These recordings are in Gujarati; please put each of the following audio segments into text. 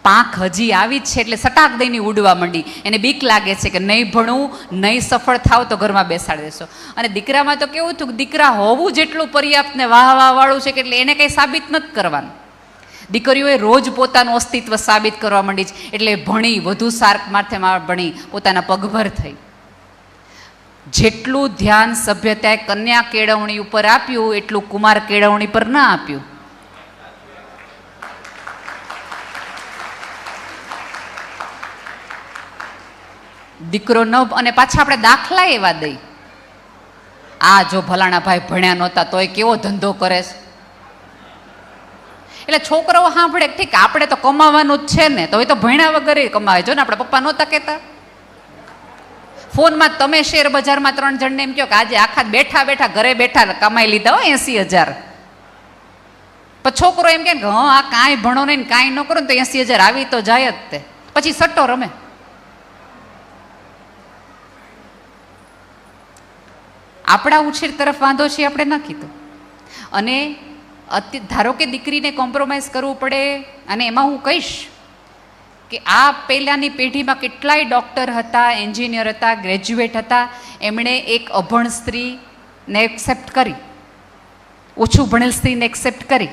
પાંખ હજી આવી જ છે એટલે સટાક દઈને ઉડવા માંડી. એને બીક લાગે છે કે નહીં ભણવું, નહીં સફળ થાવ તો ઘરમાં બેસાડી દેશો. અને દીકરામાં તો કેવું હતું કે દીકરા હોવું જેટલું પર્યાપ્ત ને વાહ વાહ વાળું છે કે એટલે એને કંઈ સાબિત નથી કરવાનું. દીકરીઓએ રોજ પોતાનું અસ્તિત્વ સાબિત કરવા માંડી છે એટલે ભણી, વધુ સાર્ક માથે ભણી, પોતાના પગભર થઈ. જેટલું ધ્યાન સભ્યતાએ કન્યા કેળવણી ઉપર આપ્યું એટલું કુમાર કેળવણી પર ના આપ્યું. દીકરો ન, અને પાછા આપણે દાખલા એવા દઈ, આ જો ભલાણા ભાઈ ભણ્યા નહોતા તોય કેવો ધંધો કરે છે. એટલે છોકરાઓ સાંભળે ઠીક આપણે તો કમાવાનું જ છે ને, તો એ તો ભણ્યા વગર કમાવે. જો ને આપણા પપ્પા નહોતા કહેતા, ફોનમાં તમે શેર બજારમાં 3 જણને એમ કહો કે આજે આખા બેઠા બેઠા ઘરે બેઠા કમાઈ લીધા 80,000. પછી છોકરો એમ કે હા આ કાંઈ ભણો નહીં ને કાંઈ ન કરો ને તો 80,000 આવી તો જાય જ. તે પછી સટ્ટો રમે. આપણા ઉછેર તરફ વાંધો છે આપણે ના કીધું. અને ધારો કે દીકરીને કોમ્પ્રોમાઇઝ કરવું પડે, અને એમાં હું કહીશ કે આ પહેલાંની પેઢીમાં કેટલાય ડૉક્ટર હતા, એન્જિનિયર હતા, ગ્રેજ્યુએટ હતા, એમણે એક અભણ સ્ત્રીને એક્સેપ્ટ કરી, ઓછું ભણેલ સ્ત્રીને એક્સેપ્ટ કરી.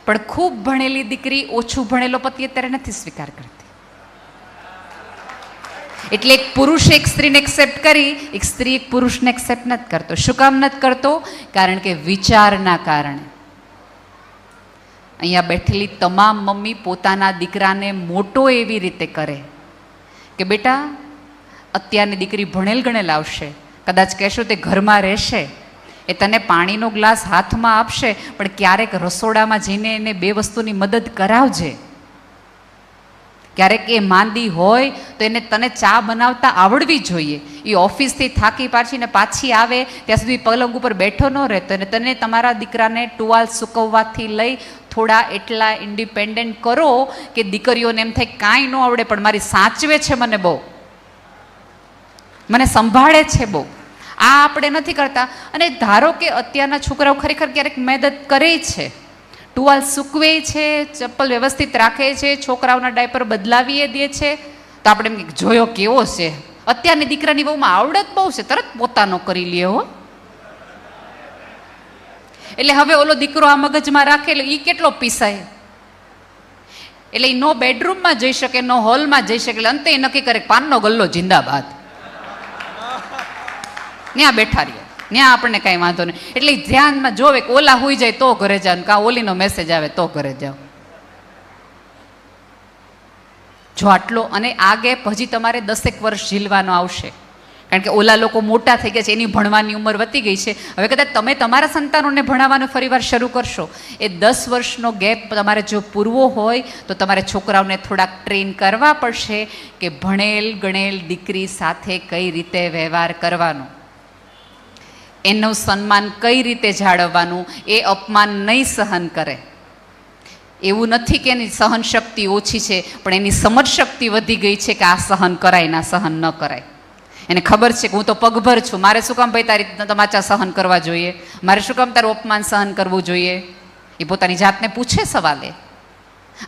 પણ ખૂબ ભણેલી દીકરી ઓછું ભણેલો પતિ અત્યારે નથી સ્વીકાર કરતી. એટલે એક પુરુષ એક સ્ત્રીને એક્સેપ્ટ કરી, એક સ્ત્રી એક પુરુષને એક્સેપ્ટ નથી કરતો. શું કામ નથી કરતો? કારણ કે વિચારના કારણે. અહીંયા બેઠેલી તમામ મમ્મી પોતાના દીકરાને મોટો એવી રીતે કરે કે બેટા અત્યારની દીકરી ભણેલ ગણેલ આવશે, કદાચ કહેશો તે ઘરમાં રહેશે, એ તને પાણીનો ગ્લાસ હાથમાં આપશે, પણ ક્યારેક રસોડામાં જઈને એને 2 વસ્તુની મદદ કરાવજે. ક્યારેક એ માંદી હોય તો એને તને ચા બનાવતા આવડવી જોઈએ. એ ઓફિસથી થાકી પાછીને પાછી આવે ત્યાં સુધી પલંગ ઉપર બેઠો ન રહેતો, અને તને તમારા દીકરાને ટુવાલ સૂકવવાથી લઈ થોડા એટલા ઇન્ડિપેન્ડન્ટ કરો કે દીકરીઓને એમ થાય કાંઈ ન આવડે પણ મારી સાચવે છે, મને બહુ મને સંભાળે છે બહુ. આ આપણે નથી કરતા. અને ધારો કે અત્યારના છોકરાઓ ખરેખર ક્યારેક મદદ કરે છે, ટુવાલ સૂકવે છે, ચપ્પલ વ્યવસ્થિત રાખે છે, છોકરાઓના ડાયપર બદલાવીએ દે છે, તો આપણે એમ કે જોયો કેવો છે. અત્યારની દીકરાની બહુમાં આવડત બહુ છે, તરત પોતાનો કરી લે હો. એટલે હવે ઓલો દીકરો આ મગજમાં રાખે એટલે એ કેટલો પીસાય. એટલે એ નો બેડરૂમમાં જઈ શકે, નો હોલમાં જઈ શકે. એટલે અંતે એ નક્કી કરે પાનનો ગલ્લો જિંદાબાદ, ત્યાં બેઠા રહીએ, ત્યાં આપણને કાંઈ વાંધો નહીં. એટલે ધ્યાનમાં જોવે કે ઓલા હોઈ જાય તો ઘરે જાવ, કાં ઓલીનો મેસેજ આવે તો ઘરે જાઓ. જો આટલો, અને આ ગેપ હજી તમારે 10 વર્ષ ઝીલવાનો આવશે, કારણ કે ઓલા લોકો મોટા થઈ ગયા છે, એની ભણવાની ઉંમર વધી ગઈ છે. હવે કદાચ તમે તમારા સંતાનોને ભણાવવાનું ફરીવાર શરૂ કરશો, એ 10 વર્ષનો ગેપ તમારે જો પૂરવો હોય તો તમારે છોકરાઓને થોડાક ટ્રેન કરવા પડશે કે ભણેલ ગણેલ દીકરી સાથે કઈ રીતે વ્યવહાર કરવાનો, એનું સન્માન કઈ રીતે જાળવવાનું, એ અપમાન નહીં સહન કરે. એવું નથી કે એની સહન શક્તિ ઓછી છે, પણ એની સમજ શક્તિ વધી ગઈ છે કે આ સહન કરાય ના સહન ન કરાય. એને ખબર છે કે હું તો પગભર છું, મારે શું કામ ભાઈ તારી તમાચા સહન કરવા જોઈએ, મારે શું કામ તારું અપમાન સહન કરવું જોઈએ. એ પોતાની જાતને પૂછે સવાલે,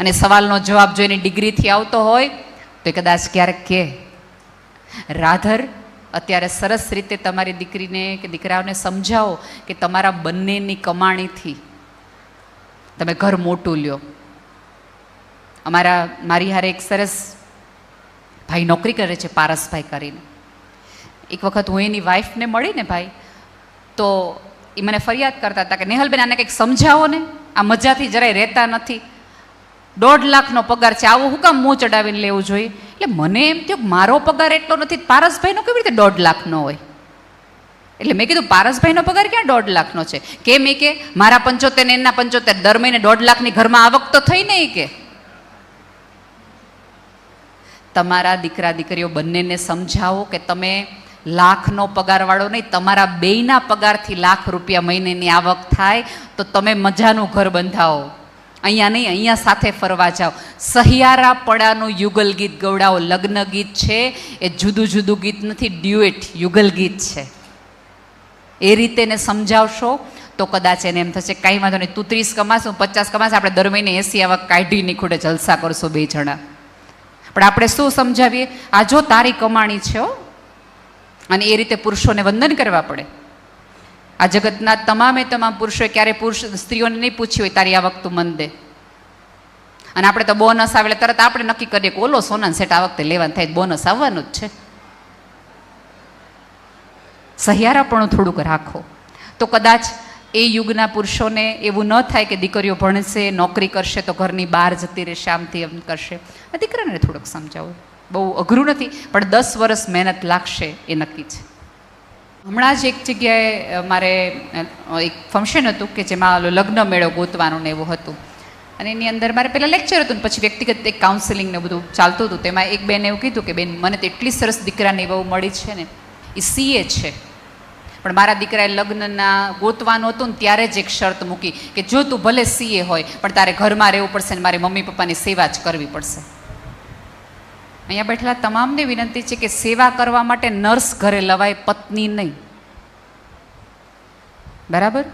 અને સવાલનો જવાબ જો એની ડિગ્રીથી આવતો હોય તો એ કદાચ ક્યારેક કહે. રાધર અત્યારે સરસ રીતે તમારી દીકરીને કે દીકરાઓને સમજાવો કે તમારા બંનેની કમાણીથી તમે ઘર મોટું લ્યો. મારી હારે એક સરસ ભાઈ નોકરી કરે છે, પારસભાઈ કરીને. એક વખત હું એની વાઈફને મળી ને ભાઈ, તો એ મને ફરિયાદ કરતા હતા કે નેહલબેન આને કંઈક સમજાવો ને, આ મજાથી જરાય રહેતા નથી, 1.5 લાખનો પગાર છે, આવું હું કામ મોં ચડાવીને લેવું જોઈએ. એટલે મને એમ થયું કે મારો પગાર એટલો નથી, પારસભાઈનો કેવી રીતે 1.5 લાખનો હોય. એટલે મેં કીધું પારસભાઈનો પગાર ક્યાં 1.5 લાખનો છે? કેમ એ કે મારા 75 ને એના 75, દર મહિને 1.5 લાખની ઘરમાં આવક તો થઈ ને. કે તમારા દીકરા દીકરીઓ બંનેને સમજાવો કે તમે લાખનો પગારવાળો નહીં, તમારા બેયના પગારથી ₹1,00,000 મહિનેની આવક થાય તો તમે મજાનું ઘર બંધાવો. અહીંયા નહીં, અહીંયા સાથે ફરવા જાઓ. સહિયારાપણાનું યુગલ ગીત ગવડાવો. લગ્ન ગીત છે એ જુદું જુદું ગીત નથી, ડ્યુએટ યુગલ ગીત છે. એ રીતે એને સમજાવશો તો કદાચ એને એમ થશે કાંઈ વાંધો નહીં, તું 30 કમાશ, હું 50 કમાશ, આપણે દર મહિને 80 આવક કાઢી નીકળે જલસા કરશો બે જણા. પણ આપણે શું સમજાવીએ, આ જો તારી કમાણી છે હો. અને એ રીતે પુરુષોને વંદન કરવા પડે. આ જગતના તમામ પુરુષોએ ક્યારે સ્ત્રીઓને નહીં પૂછ્યું હોય તારી આવક તું મન દે. અને આપણે તો બોનસ આવે તરત આપણે નક્કી કરીએ કે ઓલો સોનાનો સેટ આ વખતે લેવાનું થાય, બોનસ આવવાનું જ છે. સહિયારાપણું થોડુંક રાખો તો કદાચ એ યુગના પુરુષોને એવું ન થાય કે દીકરીઓ ભણશે, નોકરી કરશે તો ઘરની બહાર જતી રહેશે, આમથી એમ કરશે. દીકરાને થોડુંક સમજાવો, બહુ અઘરું નથી, પણ 10 વર્ષ મહેનત લાગશે એ નક્કી છે. હમણાં જ એક જગ્યાએ મારે એક ફંક્શન હતું કે જેમાં લગ્ન મેળો ગોતવાનું ને એવું હતું. અને એની અંદર મારે પહેલાં લેક્ચર હતું ને પછી વ્યક્તિગત એક કાઉન્સેલિંગ ને બધું ચાલતું હતું. તેમાં એક બેન એવું કીધું કે બેન મને તો એટલી સરસ દીકરાની બહુ મળી છે ને, એ CA છે, પણ મારા દીકરાએ લગ્નના ગોતવાનું હતું ને ત્યારે જ એક શરત મૂકી કે જો તું ભલે CA હોય પણ તારે ઘરમાં રહેવું પડશે ને મારી મમ્મી પપ્પાની સેવા જ કરવી પડશે. અહીંયા બેઠેલા તમામને વિનંતી છે કે સેવા કરવા માટે નર્સ ઘરે લવાય, પત્ની નહીં. બરાબર?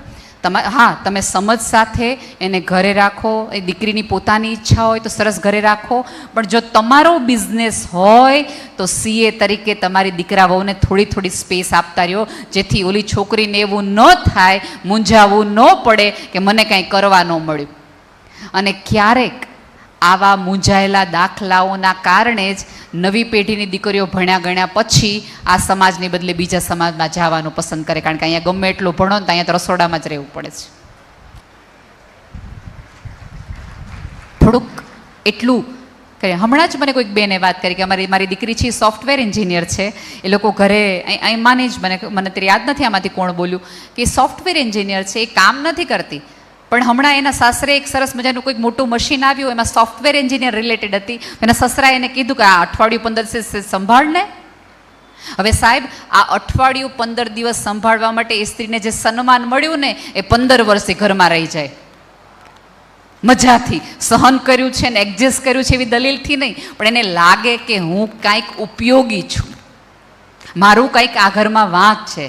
હા, તમે સમજ સાથે એને ઘરે રાખો. એ દીકરીની પોતાની ઈચ્છા હોય તો સરસ ઘરે રાખો, પણ જો તમારો બિઝનેસ હોય તો CA તરીકે તમારી દીકરા વહુને થોડી સ્પેસ આપતા રહ્યો, જેથી ઓલી છોકરીને એવું ન થાય, મૂંઝાવવું ન પડે કે મને કાંઈ કરવા ન મળ્યું. અને ક્યારેક આવા મૂંઝાયેલા દાખલાઓના કારણે જ નવી પેઢીની દીકરીઓ ભણ્યા ગણ્યા પછી આ સમાજની બદલે બીજા સમાજમાં જવાનું પસંદ કરે, કારણ કે અહીંયા ગમે એટલું ભણો ને અહીંયા તો રસોડામાં જ રહેવું પડે છે. થોડુંક એટલું કે હમણાં જ મને કોઈક બેને વાત કરી કે મારી દીકરી છે સોફ્ટવેર એન્જિનિયર છે, એ લોકો ઘરે અહીં માની જ મને ત્યારે યાદ નથી આમાંથી કોણ બોલ્યું કે સોફ્ટવેર એન્જિનિયર છે, એ કામ નથી કરતી, પણ હમણાં એના સાસરે એક સરસ મજાનું કોઈક મોટું મશીન આવ્યું, એમાં સોફ્ટવેર એન્જિનિયર રિલેટેડ હતી. એના સસરાએ એને કીધું કે આ અઠવાડિયું 15 દિવસ સંભાળને. હવે સાહેબ, આ અઠવાડિયું 15 દિવસ સંભાળવા માટે એ સ્ત્રીને જે સન્માન મળ્યું ને એ 15 વર્ષે ઘરમાં રહી જાય. મજાથી સહન કર્યું છે ને એડજસ્ટ કર્યું છે એવી દલીલથી નહીં, પણ એને લાગે કે હું કાંઈક ઉપયોગી છું, મારું કંઈક આ ઘરમાં વાંક છે.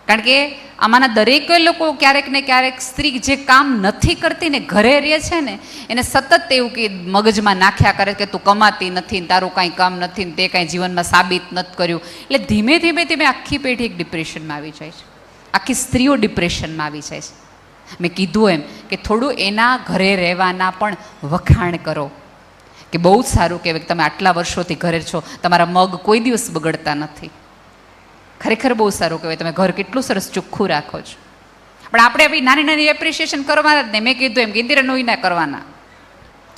કારણ કે આમાંના દરેક લોકો ક્યારેક ને ક્યારેક સ્ત્રી જે કામ નથી કરતી ને ઘરે રહે છે ને એને સતત એવું કે મગજમાં નાખ્યા કરે કે તું કમાતી નથી, તારું કાંઈ કામ નથી ને તે કાંઈ જીવનમાં સાબિત નથી કર્યું. એટલે ધીમે ધીમે આખી પેઢી એક ડિપ્રેશનમાં આવી જાય છે, આખી સ્ત્રીઓ ડિપ્રેશનમાં આવી જાય છે. મેં કીધું એમ કે થોડું એના ઘરે રહેવાના પણ વખાણ કરો કે બહુ જ સારું કહેવાય કે તમે આટલા વર્ષોથી ઘરે છો, તમારા મગ કોઈ દિવસ બગડતા નથી. ખરેખર બહુ સારું કહેવાય, તમે ઘર કેટલું સરસ ચોખ્ખું રાખો છો. પણ આપણે બી નાની એપ્રિશિએશન કરવાના જ નહીં. મેં કીધું એમ કે ઇન્દિરાનું ના કરવાના.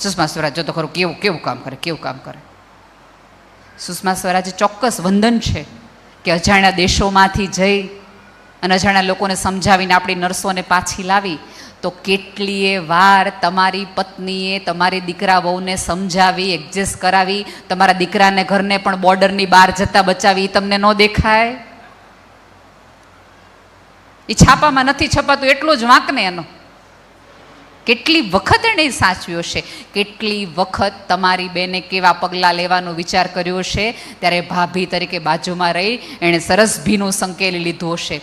સુષ્મા સ્વરાજ જો તો ખરું કેવું કામ કરે. સુષ્મા સ્વરાજે ચોક્કસ વંદન છે કે અજાણ્યા દેશોમાંથી જઈ અને અજાણ્યા લોકોને સમજાવીને આપણી નર્સોને પાછી લાવી, તો કેટલીય વાર તમારી પત્નીએ તમારી દીકરા વહુને સમજાવી, એડજસ્ટ કરાવી, તમારા દીકરાને ઘરને પણ બોર્ડરની બહાર જતા બચાવી. તમને ન દેખાય? એ છાપામાં નથી છપાતું એટલો જ વાંક ને એનો. કેટલી વખત એણે સાચવ્યો છે, કેટલી વખત તમારી બેને કેવા પગલાં લેવાનો વિચાર કર્યો હશે, ત્યારે ભાભી તરીકે બાજુમાં રહી એણે સરસ ભીનું સંકેલી લીધું હશે.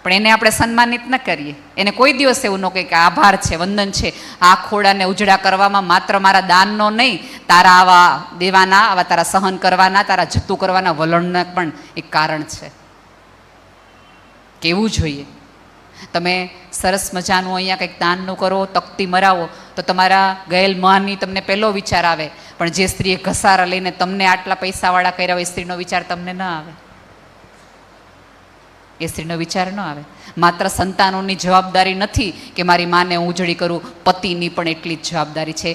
પણ એને આપણે સન્માનિત ન કરીએ, એને કોઈ દિવસ એવું ન કહે કે આભાર છે, વંદન છે. આ ખોડાને ઉજળા કરવામાં માત્ર મારા દાનનો નહીં, તારા આવા દેવાના, આવા તારા સહન કરવાના, તારા જતું કરવાના વલણના પણ એક કારણ છે. કેવું જોઈએ? તમે સરસ મજાનું અહીંયા કંઈક દાનનું કરો, તકતી મરાવો તો તમારા ગયેલ મહાનની તમને પહેલો વિચાર આવે, પણ જે સ્ત્રીએ ઘસારા લઈને તમને આટલા પૈસાવાળા કર્યા હોય એ સ્ત્રીનો વિચાર તમને ન આવે. એ સ્ત્રીનો વિચાર ન આવે. માત્ર સંતાનોની જવાબદારી નથી કે મારી માને હું ઉજળી કરું, પતિની પણ એટલી જ જવાબદારી છે.